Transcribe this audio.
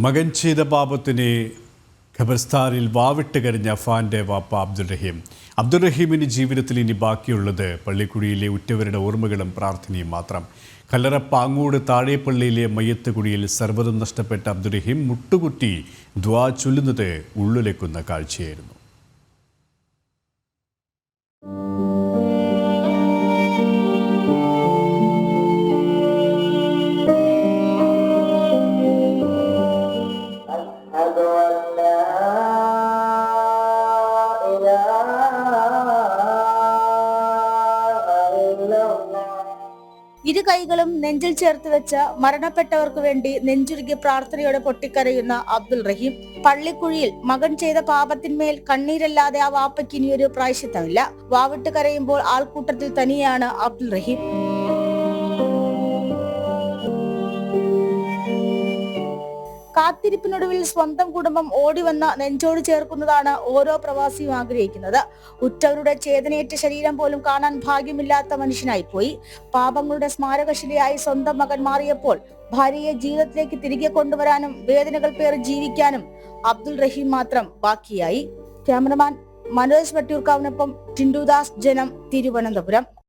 മകൻ ചെയ്ത പാപത്തിന് ഖബർസ്ഥാനിൽ വാവിട്ട് കരഞ്ഞ അഫാന്റെ വാപ്പ അബ്ദുൾ റഹീമിന് ജീവിതത്തിൽ ഇനി ബാക്കിയുള്ളത് പള്ളിക്കുഴിയിലെ ഉറ്റവരുടെ ഓർമ്മകളും പ്രാർത്ഥനയും മാത്രം. കല്ലറ പാങ്ങോട് താഴെപ്പള്ളിയിലെ മയ്യത്ത് കുഴിയിൽ സർവ്വതും നഷ്ടപ്പെട്ട അബ്ദുൾ റഹീം മുട്ടുകുത്തി ദ്വാ ചൊല്ലുന്നത് ഉള്ളുലയ്ക്കുന്ന കാഴ്ചയായിരുന്നു. ഇരു കൈകളും നെഞ്ചിൽ ചേർത്ത് വെച്ച് മരണപ്പെട്ടവർക്ക് വേണ്ടി നെഞ്ചുരുകി പ്രാർത്ഥനയോടെ പൊട്ടിക്കരയുന്ന അബ്ദുൾ റഹീം. പള്ളിക്കുഴിയിൽ മകൻ ചെയ്ത പാപത്തിന്മേൽ കണ്ണീരല്ലാതെ ആ വാപ്പയ്ക്ക് ഇനിയൊരു പ്രായശ്ചിത്തമില്ല. വാവിട്ട് കരയുമ്പോൾ ആൾക്കൂട്ടത്തിൽ തനിയാണ് അബ്ദുൾ റഹീം. കാത്തിരിപ്പിനൊടുവിൽ സ്വന്തം കുടുംബം ഓടിവന്ന നെഞ്ചോട് ചേർക്കുന്നതാണ് ഓരോ പ്രവാസിയും ആഗ്രഹിക്കുന്നത്. ഉറ്റവരുടെ ചേതനയേറ്റ ശരീരം പോലും കാണാൻ ഭാഗ്യമില്ലാത്ത മനുഷ്യനായി പോയി. പാപങ്ങളുടെ സ്മാരകശിലയായി സ്വന്തം മകൻ മാറിയപ്പോൾ ഭാര്യയെ ജീവിതത്തിലേക്ക് തിരികെ കൊണ്ടുവരാനും വേദനകൾ പേറി ജീവിക്കാനും അബ്ദുൾ റഹീം മാത്രം ബാക്കിയായി. ക്യാമറമാൻ മനോജ് വട്ടിയൂർക്കാവിനൊപ്പം ടിൻഡുദാസ്, ജനം, തിരുവനന്തപുരം.